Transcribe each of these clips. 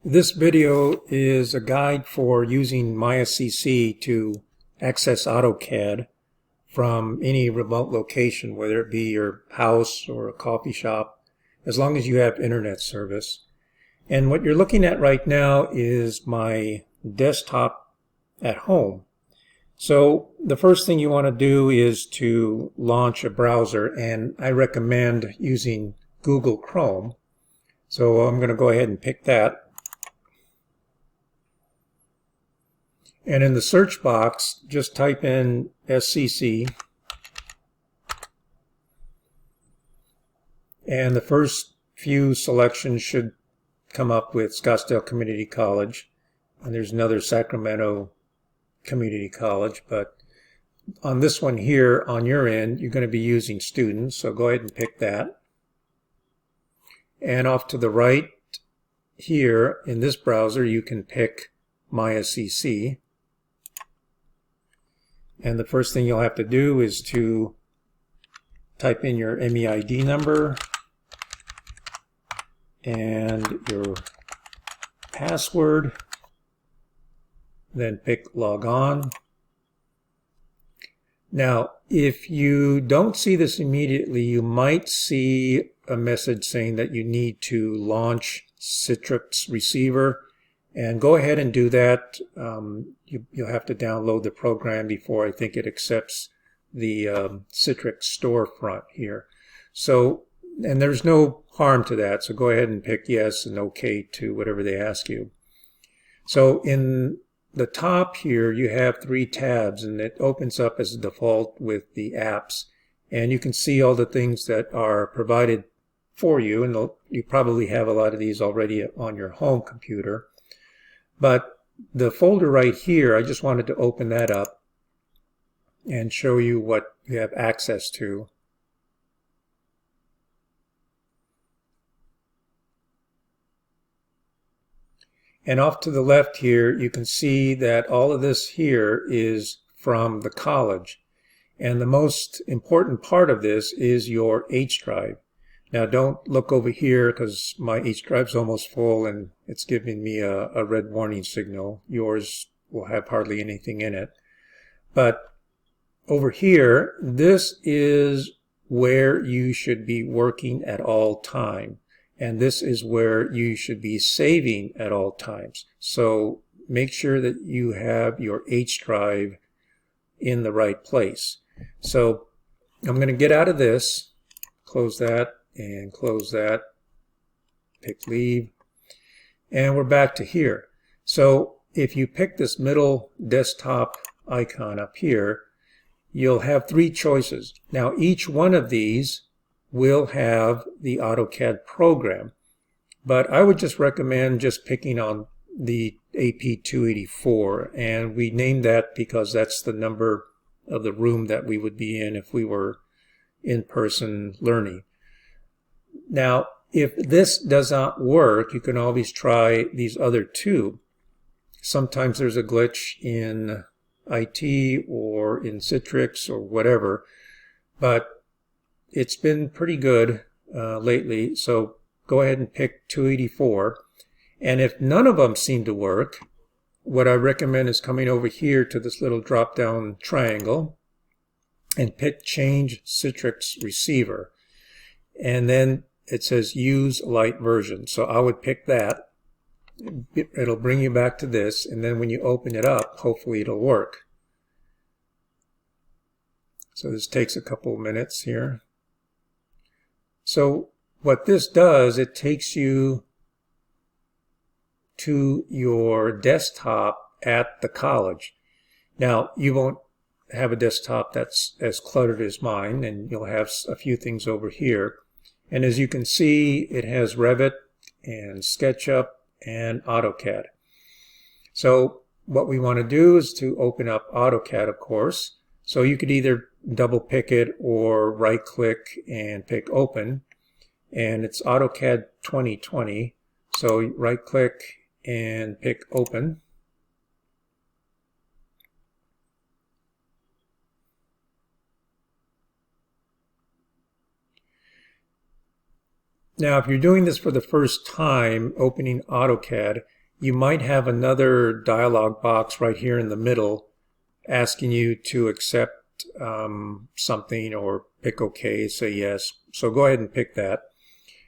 This video is a guide for using MySCC to access AutoCAD from any remote location, whether it be your house or a coffee shop, as long as you have internet service. And what you're looking at right now is my desktop at home. So the first thing you want to do is to launch a browser, and I recommend using Google Chrome. So I'm going to go ahead and pick that. And in the search box, just type in SCC. And the first few selections should come up with Scottsdale Community College. And there's another Sacramento Community College. But on this one here, on your end, you're going to be using students. So go ahead and pick that. And off to the right here in this browser, you can pick MySCC. And the first thing you'll have to do is to type in your MEID number and your password, then pick log on. Now, if you don't see this immediately, you might see a message saying that you need to launch Citrix Receiver. And go ahead and do that. You'll have to download the program before I think it accepts the Citrix storefront here. So, and there's no harm to that. So go ahead and pick yes and OK to whatever they ask you. So in the top here, you have 3 tabs, and it opens up as a default with the apps. And you can see all the things that are provided for you. And you probably have a lot of these already on your home computer. But the folder right here, I just wanted to open that up and show you what you have access to. And off to the left here, you can see that all of this here is from the college. And the most important part of this is your H drive. Now don't look over here because my H drive's almost full and it's giving me a red warning signal. Yours will have hardly anything in it. But over here, this is where you should be working at all time. And this is where you should be saving at all times. So make sure that you have your H drive in the right place. So I'm going to get out of this, close that, and close that, pick leave, and we're back to here. So if you pick this middle desktop icon up here, you'll have 3 choices. Now each one of these will have the AutoCAD program, but I would just recommend just picking on the AP284, and we named that because that's the number of the room that we would be in if we were in-person learning. Now, if this does not work, you can always try these other 2. Sometimes there's a glitch in IT or in Citrix or whatever, but it's been pretty good lately. So go ahead and pick 284. And if none of them seem to work, what I recommend is coming over here to this little drop-down triangle and pick Change Citrix Receiver. And then it says Use Light Version. So I would pick that. It'll bring you back to this. And then when you open it up, hopefully it'll work. So this takes a couple of minutes here. So what this does, it takes you to your desktop at the college. Now, you won't have a desktop that's as cluttered as mine, and you'll have a few things over here. And as you can see, it has Revit and SketchUp and AutoCAD. So what we want to do is to open up AutoCAD, of course. So you could either double pick it or right click and pick Open. And it's AutoCAD 2020. So right click and pick Open. Now, if you're doing this for the first time, opening AutoCAD, you might have another dialog box right here in the middle asking you to accept something or pick OK, say yes. So go ahead and pick that.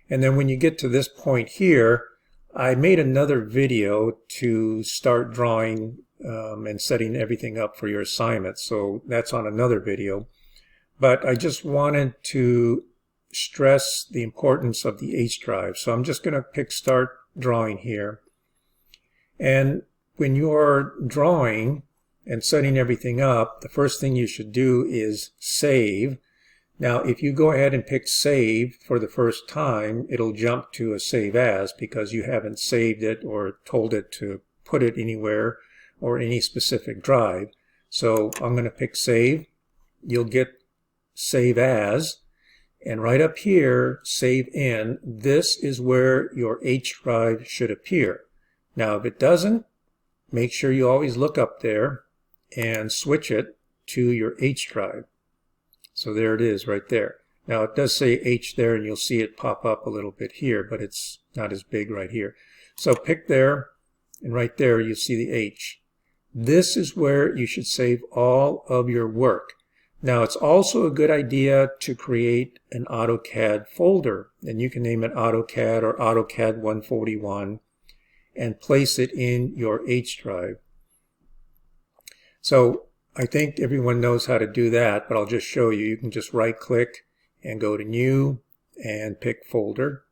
And then when you get to this point here, I made another video to start drawing and setting everything up for your assignment. So that's on another video. But I just wanted to stress the importance of the H drive. So I'm just going to pick Start Drawing here. And when you're drawing and setting everything up, the first thing you should do is save. Now, if you go ahead and pick Save for the first time, it'll jump to a Save As because you haven't saved it or told it to put it anywhere or any specific drive. So I'm going to pick Save. You'll get Save As. And right up here, Save In. This is where your H drive should appear. Now, if it doesn't, make sure you always look up there and switch it to your H drive. So there it is right there. Now it does say H there, and you'll see it pop up a little bit here, but it's not as big right here. So pick there, and right there you see the H. This is where you should save all of your work. Now it's also a good idea to create an AutoCAD folder, and you can name it AutoCAD or AutoCAD 141 and place it in your H drive. So I think everyone knows how to do that, but I'll just show you. You can just right click and go to New and pick Folder,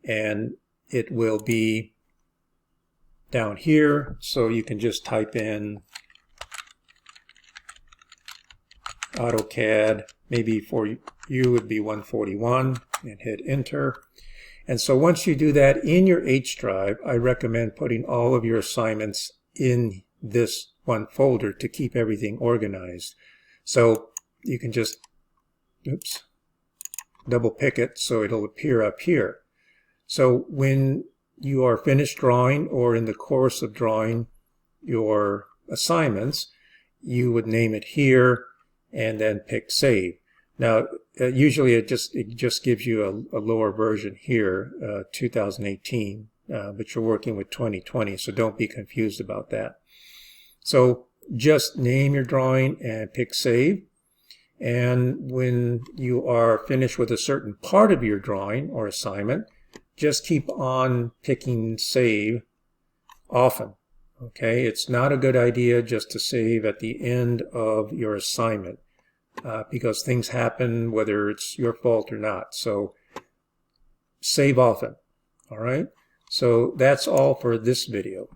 and it will be down here. So you can just type in AutoCAD, maybe for you it would be 141, and hit Enter. And so once you do that in your H drive, I recommend putting all of your assignments in this one folder to keep everything organized. So you can just, double pick it so it'll appear up here. So when you are finished drawing or in the course of drawing your assignments, you would name it here and then pick Save. Now usually it just gives you a lower version here, 2018, but you're working with 2020, so don't be confused about that. So just name your drawing and pick Save. And when you are finished with a certain part of your drawing or assignment, just keep on picking Save often. Okay, it's not a good idea just to save at the end of your assignment because things happen whether it's your fault or not. So save often. All right, so that's all for this video.